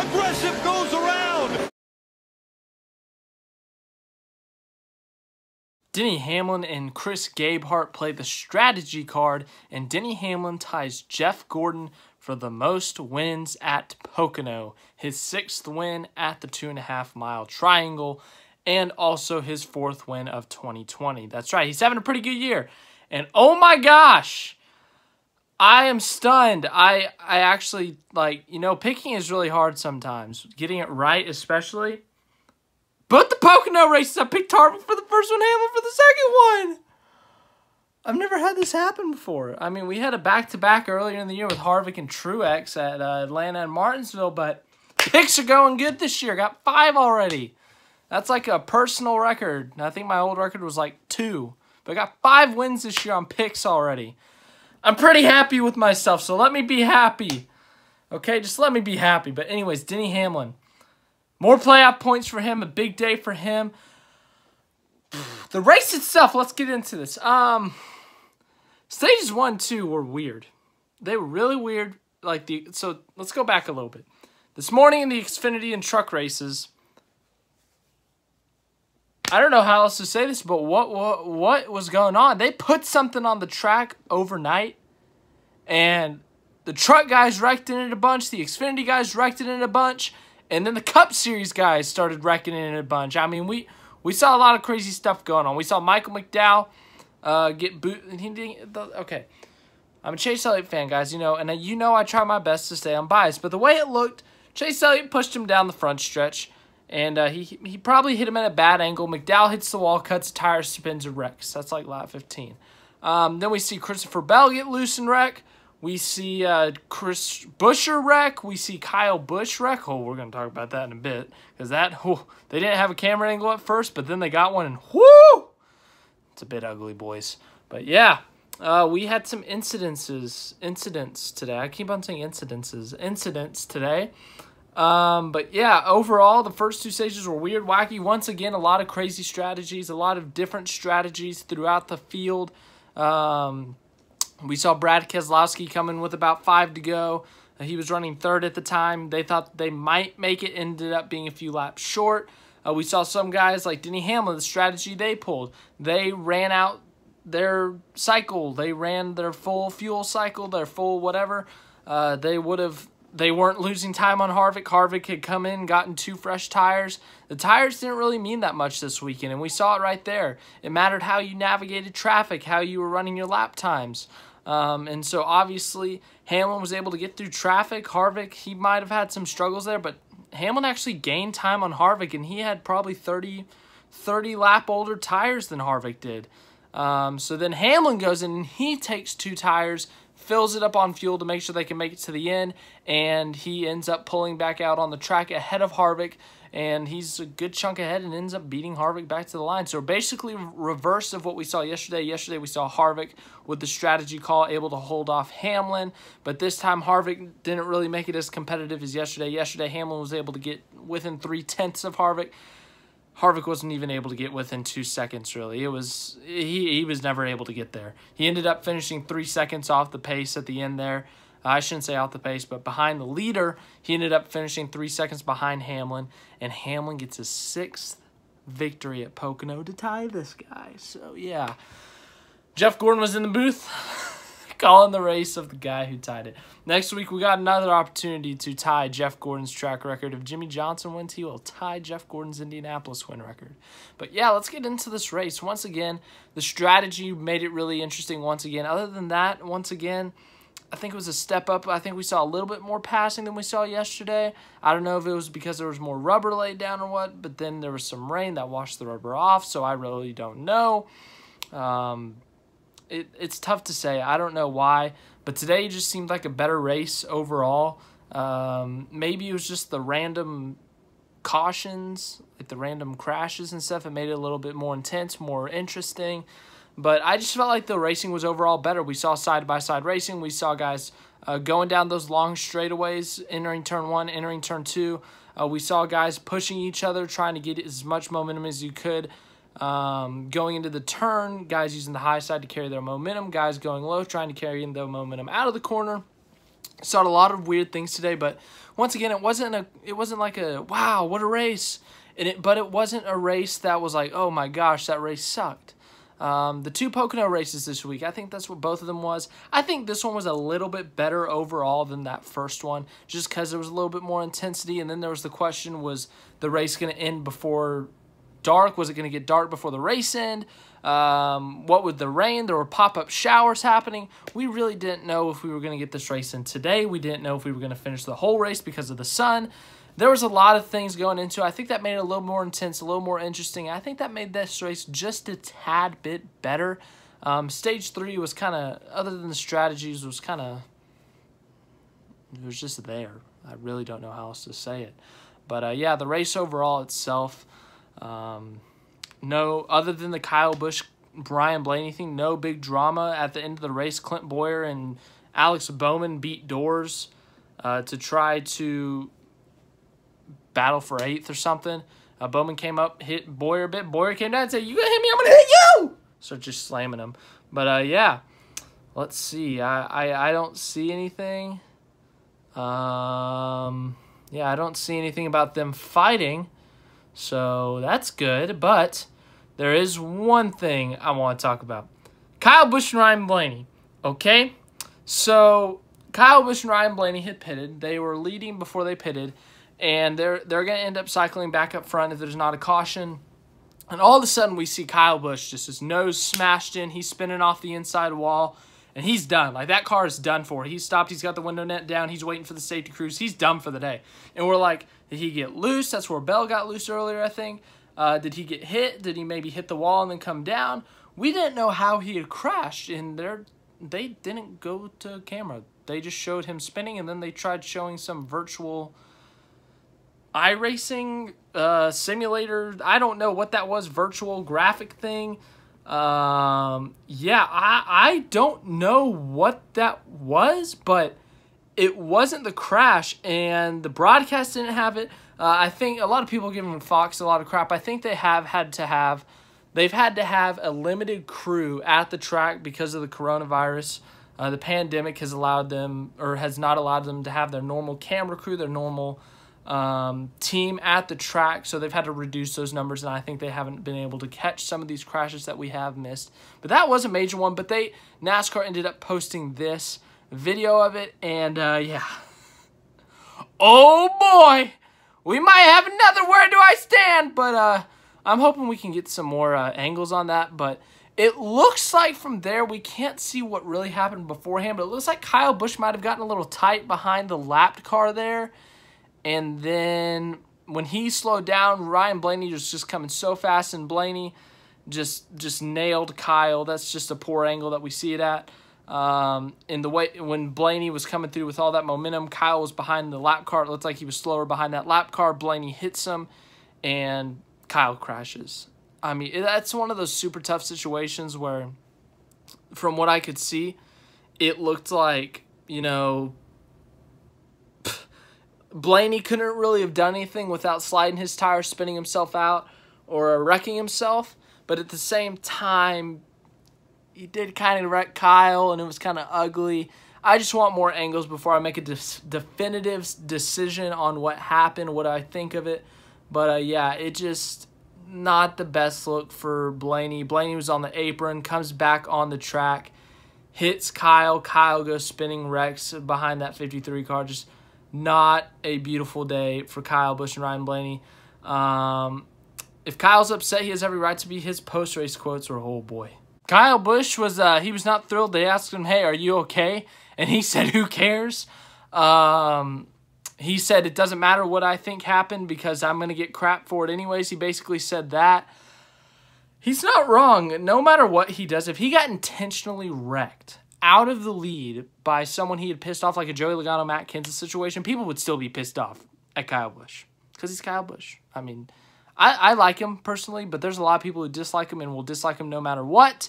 aggressive goes around. Denny Hamlin and Chris Gabehart play the strategy card, and Denny Hamlin ties Jeff Gordon for the most wins at Pocono, his 6th win at the 2.5 mile triangle, and also his 4th win of 2020. That's right, he's having a pretty good year. And oh my gosh, I am stunned. I actually, like, you know, picking is really hard sometimes. Getting it right, especially. But the Pocono races, I picked Harvick for the first one, Hamlin for the second one. I've never had this happen before. I mean, we had a back-to-back earlier in the year with Harvick and Truex at Atlanta and Martinsville, but picks are going good this year. Got 5 already. That's like a personal record. I think my old record was like 2. But I got 5 wins this year on picks already. I'm pretty happy with myself, so let me be happy. Okay, just let me be happy. But anyways, Denny Hamlin. More playoff points for him. A big day for him. The race itself, let's get into this. Stages 1 and 2 were weird. They were really weird. So let's go back a little bit. This morning in the Xfinity and truck races, I don't know how else to say this, but what was going on? They put something on the track overnight, and the truck guys wrecked in it a bunch. The Xfinity guys wrecked it in a bunch. And then the Cup Series guys started wrecking it in a bunch. I mean, we saw a lot of crazy stuff going on. We saw Michael McDowell get booted. Okay, I'm a Chase Elliott fan, guys, you know, and you know I try my best to stay unbiased. But the way it looked, Chase Elliott pushed him down the front stretch, and he probably hit him at a bad angle. McDowell hits the wall, cuts a tire, spins, and wrecks. That's like lap 15. Then we see Christopher Bell get loose and wreck. We see Chris Buescher wreck. We see Kyle Busch wreck. Oh, we're going to talk about that in a bit. Because they didn't have a camera angle at first, but then they got one, and whoo! It's a bit ugly, boys. But yeah, we had some incidents today. I keep on saying incidents today. But yeah, overall, the first 2 stages were weird, wacky. Once again, a lot of crazy strategies, a lot of different strategies throughout the field. We saw Brad Keselowski coming with about 5 to go. He was running 3rd at the time. They thought they might make it, ended up being a few laps short. We saw some guys like Denny Hamlin, the strategy they pulled. They ran out their cycle. They ran their full fuel cycle, their full whatever. They weren't losing time on Harvick. Harvick had come in, gotten 2 fresh tires. The tires didn't really mean that much this weekend, and we saw it right there. It mattered how you navigated traffic, how you were running your lap times. And so obviously Hamlin was able to get through traffic. Harvick, he might have had some struggles there, but Hamlin actually gained time on Harvick, and he had probably 30 lap older tires than Harvick did. So then Hamlin goes in and he takes 2 tires, fills it up on fuel to make sure they can make it to the end, and he ends up pulling back out on the track ahead of Harvick, and he's a good chunk ahead and ends up beating Harvick back to the line. So basically reverse of what we saw yesterday. Yesterday we saw Harvick with the strategy call able to hold off Hamlin, but this time Harvick didn't really make it as competitive as yesterday. Yesterday Hamlin was able to get within 3/10 of Harvick. Harvick wasn't even able to get within 2 seconds, really. He was never able to get there. He ended up finishing 3 seconds off the pace at the end there. I shouldn't say off the pace, but behind the leader, he ended up finishing 3 seconds behind Hamlin, and Hamlin gets his 6th victory at Pocono to tie this guy. So, yeah. Jeff Gordon was in the booth calling the race of the guy who tied it. Next week, we got another opportunity to tie Jeff Gordon's track record. If Jimmie Johnson wins, he will tie Jeff Gordon's Indianapolis win record. But yeah, let's get into this race. Once again, the strategy made it really interesting once again. Other than that, once again, I think it was a step up. I think we saw a little bit more passing than we saw yesterday. I don't know if it was because there was more rubber laid down or what, but then there was some rain that washed the rubber off, so I really don't know. It's tough to say. I don't know why, but today just seemed like a better race overall. Maybe it was just the random cautions, like the random crashes and stuff. It made it a little bit more intense, more interesting. But I just felt like the racing was overall better. We saw side-by-side racing. We saw guys going down those long straightaways, entering turn 1, entering turn 2. We saw guys pushing each other, trying to get as much momentum as you could. Going into the turn, guys using the high side to carry their momentum. Guys going low, trying to carry in their momentum out of the corner. Saw a lot of weird things today, but once again, it wasn't like a wow, what a race. But it wasn't a race that was like, oh my gosh, that race sucked. The 2 Pocono races this week, I think that's what both of them was. I think this one was a little bit better overall than that first one, just because there was a little bit more intensity. And then there was the question, was the race going to end before dark? Was it going to get dark before the race end? What with the rain? There were pop-up showers happening. We really didn't know if we were going to get this race in today. We didn't know if we were going to finish the whole race because of the sun. There was a lot of things going into it. I think that made it a little more intense, a little more interesting. I think that made this race just a tad bit better. Stage 3 was kind of, other than the strategies, was kind of, it was just there. I really don't know how else to say it. But, yeah, the race overall itself, no, other than the Kyle Busch, Brian Blaney thing, no big drama at the end of the race. Clint Boyer and Alex Bowman beat doors to try to battle for 8th or something. Bowman came up, hit Boyer a bit. Boyer came down and said, "You gonna hit me? I'm gonna hit you!" So just slamming him. But yeah, let's see. I don't see anything. Yeah, I don't see anything about them fighting. So that's good. But there is one thing I want to talk about. Kyle Busch and Ryan Blaney. Okay? So Kyle Busch and Ryan Blaney had pitted. They were leading before they pitted. And they're going to end up cycling back up front if there's not a caution. And all of a sudden, we see Kyle Busch, just his nose smashed in. He's spinning off the inside wall, and he's done. Like, that car is done for. He's stopped. He's got the window net down. He's waiting for the safety crews. He's done for the day. And we're like, did he get loose? That's where Bell got loose earlier, I think. Did he get hit? Did he maybe hit the wall and then come down? We didn't know how he had crashed, and they didn't go to camera. They just showed him spinning, and then they tried showing some virtual iRacing simulator. I don't know what that was, virtual graphic thing. Yeah, I don't know what that was, but it wasn't the crash, and the broadcast didn't have it. I think a lot of people giving Fox a lot of crap. I think they've had to have a limited crew at the track because of the coronavirus. The pandemic has allowed them, or has not allowed them, to have their normal camera crew, their normal team at the track, so they've had to reduce those numbers, and I think they haven't been able to catch some of these crashes that we have missed. But that was a major one. But NASCAR ended up posting this video of it, and yeah, oh boy, we might have another "Where Do I Stand?" But I'm hoping we can get some more angles on that. But it looks like from there we can't see what really happened beforehand, but it looks like Kyle Busch might have gotten a little tight behind the lapped car there. And then when he slowed down, Ryan Blaney was just coming so fast, and Blaney just nailed Kyle. That's just a poor angle that we see it at. In the way when Blaney was coming through with all that momentum, Kyle was behind the lap car. It looked like he was slower behind that lap car. Blaney hits him, and Kyle crashes. I mean, that's one of those super tough situations where, from what I could see, it looked like, you know, Blaney couldn't really have done anything without sliding his tire, spinning himself out, or wrecking himself. But at the same time, he did kind of wreck Kyle, and it was kind of ugly. I just want more angles before I make a definitive decision on what happened, what I think of it. But yeah, it just not the best look for Blaney. Blaney was on the apron, comes back on the track, hits Kyle. Kyle goes spinning, wrecks behind that 53 car. Just not a beautiful day for Kyle Busch and Ryan Blaney. If Kyle's upset, he has every right to be. His post-race quotes were, oh boy. Kyle Busch was he was not thrilled. They asked him, hey, are you okay? And he said, who cares? He said, it doesn't matter what I think happened because I'm going to get crap for it anyways. He basically said that. He's not wrong. No matter what he does, if he got intentionally wrecked out of the lead by someone he had pissed off, like a Joey Logano, Matt Kenseth situation, people would still be pissed off at Kyle Busch because he's Kyle Busch. I mean, I like him personally, but there's a lot of people who dislike him and will dislike him no matter what.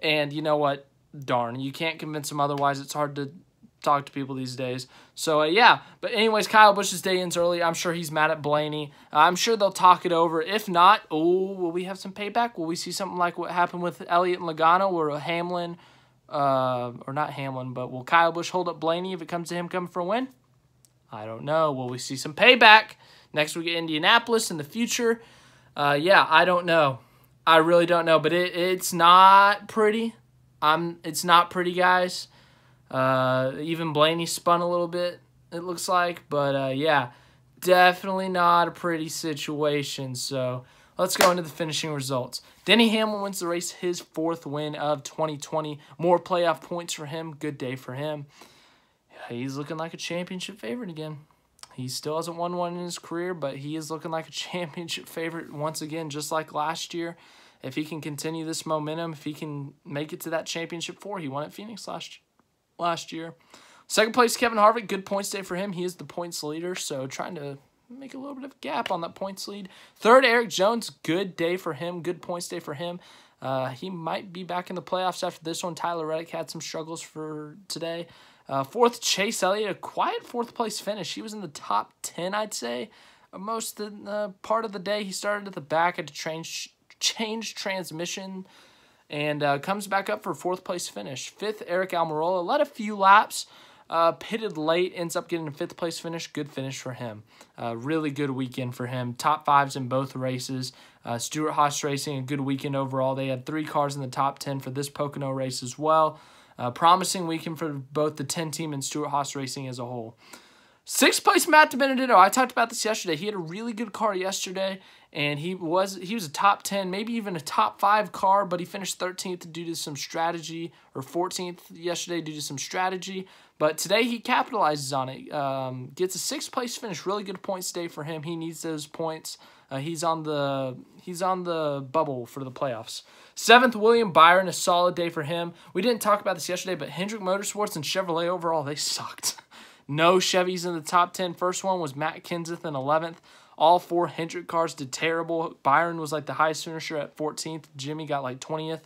And you know what? Darn, you can't convince them otherwise. It's hard to talk to people these days. So, yeah. But anyways, Kyle Busch's day ends early. I'm sure he's mad at Blaney. I'm sure they'll talk it over. If not, will we have some payback? Will we see something like what happened with Elliott and Logano, where Hamlin or not Hamlin, but will Kyle Busch hold up Blaney if it comes to him coming for a win? I don't know. Will we see some payback next week at Indianapolis in the future? Yeah, I don't know. I really don't know, but it's not pretty. It's not pretty, guys. Even Blaney spun a little bit, it looks like, but yeah, definitely not a pretty situation. So let's go into the finishing results. Denny Hamlin wins the race, his 4th win of 2020. More playoff points for him. Good day for him. He's looking like a championship favorite again. He still hasn't won one in his career, but he is looking like a championship favorite once again, just like last year. If he can continue this momentum, if he can make it to that championship 4, he won at Phoenix last year. Second place, Kevin Harvick. Good points day for him. He is the points leader, so trying to make a little bit of a gap on that points lead. Third, Eric Jones. Good day for him. Good points day for him. He might be back in the playoffs after this one. Tyler Reddick had some struggles for today. Fourth, Chase Elliott, a quiet 4th place finish. He was in the top 10, I'd say. Most of the part of the day, he started at the back, had to change transmission, and comes back up for 4th place finish. 5th, Eric Almirola, led a few laps, pitted late, ends up getting a 5th place finish. Good finish for him. Really good weekend for him. Top 5s in both races. Stewart-Haas Racing, a good weekend overall. They had 3 cars in the top 10 for this Pocono race as well. Promising weekend for both the 10 team and Stewart-Haas Racing as a whole. 6th place, Matt DiBenedetto. I talked about this yesterday. He had a really good car yesterday, and he was a top 10, maybe even a top 5 car, but he finished 13th due to some strategy, or 14th yesterday due to some strategy. But today he capitalizes on it. Gets a 6th place finish. Really good points day for him. He needs those points. He's on the bubble for the playoffs. 7th, William Byron, a solid day for him. We didn't talk about this yesterday, but Hendrick Motorsports and Chevrolet overall, they sucked. No Chevys in the top 10. First one was Matt Kenseth in 11th. All 4 Hendrick cars did terrible. Byron was like the highest finisher at 14th. Jimmie got like 20th.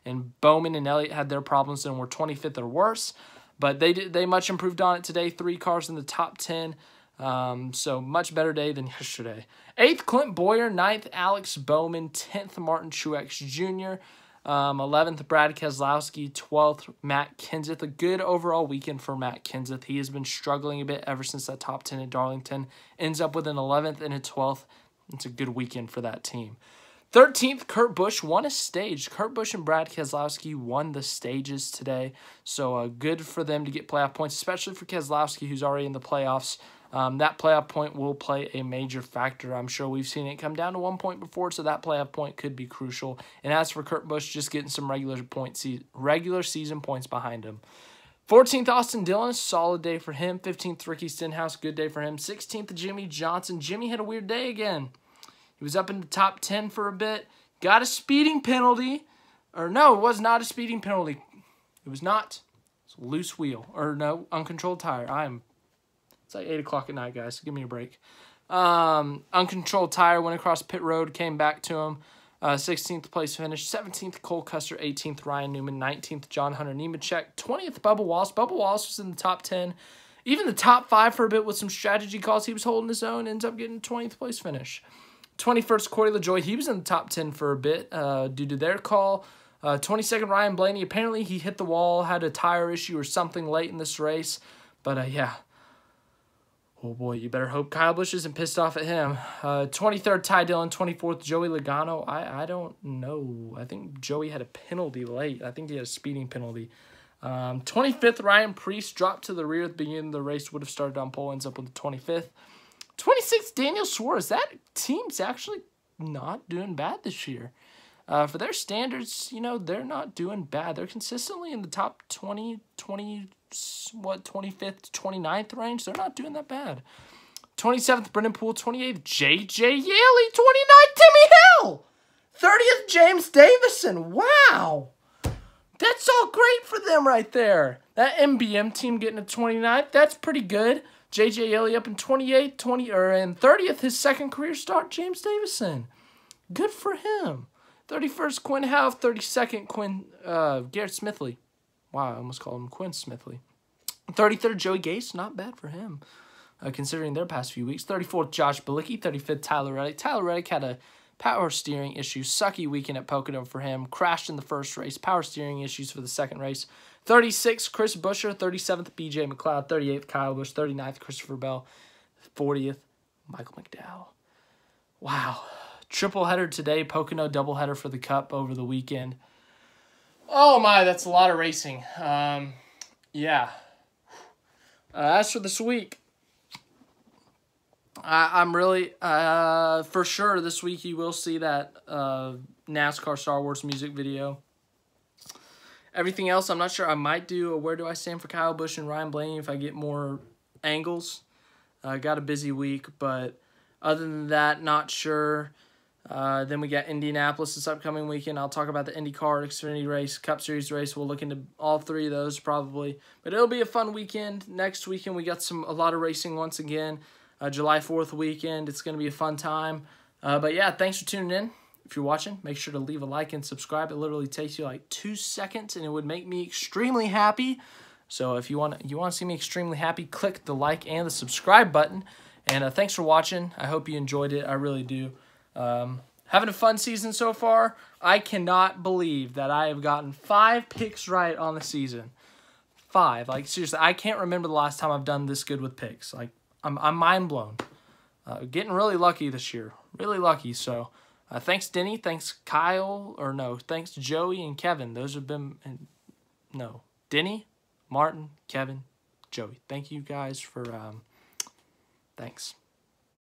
And Bowman and Elliott had their problems and were 25th or worse. But they much improved on it today. 3 cars in the top 10. So much better day than yesterday. 8th, Clint Boyer. 9th, Alex Bowman. 10th, Martin Truex Jr. 11th, Brad Keselowski. 12th, Matt Kenseth. A good overall weekend for Matt Kenseth. He has been struggling a bit ever since that top 10 at Darlington. Ends up with an 11th and a 12th. It's a good weekend for that team. 13th, Kurt Busch won a stage. Kurt Busch and Brad Keselowski won the stages today. So good for them to get playoff points, especially for Keselowski, who's already in the playoffs. That playoff point will play a major factor. I'm sure we've seen it come down to 1 point before, so that playoff point could be crucial. And as for Kurt Busch, just getting some regular season points behind him. 14th, Austin Dillon, solid day for him. 15th, Ricky Stenhouse, good day for him. 16th, Jimmie Johnson. Jimmie had a weird day again. He was up in the top 10 for a bit. Got a speeding penalty. Or no, it was not a speeding penalty. It was not. It's a loose wheel. Or no, uncontrolled tire. It's like 8 o'clock at night, guys. Give me a break. Uncontrolled tire, went across pit road, came back to him. 16th place finish. 17th, Cole Custer. 18th, Ryan Newman. 19th, John Hunter Nemechek. 20th, Bubba Wallace. Bubba Wallace was in the top 10. Even the top 5 for a bit with some strategy calls. He was holding his own. Ends up getting 20th place finish. 21st, Corey LaJoie. He was in the top 10 for a bit due to their call. 22nd, Ryan Blaney. Apparently, he hit the wall, had a tire issue or something late in this race. But, yeah. Oh, boy, you better hope Kyle Busch isn't pissed off at him. 23rd, Ty Dillon. 24th, Joey Logano. I don't know. I think Joey had a penalty late. I think he had a speeding penalty. 25th, Ryan Preece dropped to the rear at the beginning of the race. Would have started on pole. Ends up with the 25th. 26th, Daniel Suarez. That team's actually not doing bad this year. For their standards, they're not doing bad. They're consistently in the top 25th to 29th range. They're not doing that bad. 27th, Brendan Poole. 28th, J.J. Yeley. 29th, Timmy Hill. 30th, James Davison. Wow. That's all great for them right there. That MBM team getting a 29th, that's pretty good. J.J. Yeley up in 28th, and 30th, his second career start, James Davison. Good for him. 31st, Quinn Houff. 32nd, Garrett Smithley. Wow, I almost called him Quinn Smithley. 33rd, Joey Gase. Not bad for him, considering their past few weeks. 34th, Josh Bilicki. 35th, Tyler Reddick. Tyler Reddick had a Power steering issues. Sucky weekend at Pocono for him. Crashed in the first race. Power steering issues for the second race. 36th, Chris Buescher. 37th, B.J. McLeod. 38th, Kyle Busch. 39th, Christopher Bell. 40th, Michael McDowell. Wow. Triple header today. Pocono doubleheader for the Cup over the weekend. Oh my, that's a lot of racing. Yeah. As for this week, I'm really, for sure this week you will see that NASCAR Star Wars music video. Everything else, I'm not sure. I might do a Where Do I Stand for Kyle Busch and Ryan Blaney if I get more angles. I got a busy week, but other than that, not sure. Then we got Indianapolis this upcoming weekend. I'll talk about the IndyCar, Xfinity race, Cup Series race. We'll look into all three of those probably. But it'll be a fun weekend. Next weekend we got a lot of racing once again. July 4th weekend. It's going to be a fun time. But yeah, thanks for tuning in. If you're watching, make sure to leave a like and subscribe. It literally takes you like 2 seconds, and it would make me extremely happy. So if you want to see me extremely happy, click the like and the subscribe button. And thanks for watching. I hope you enjoyed it. I really do. Having a fun season so far. I cannot believe that I have gotten 5 picks right on the season. 5. Like, seriously, I can't remember the last time I've done this good with picks. Like, I'm mind blown. Getting really lucky this year. Really lucky. So, thanks, Denny. Thanks, Kyle. Or no, thanks, Joey and Kevin. Those have been, no, Denny, Martin, Kevin, Joey. Thank you guys for, thanks.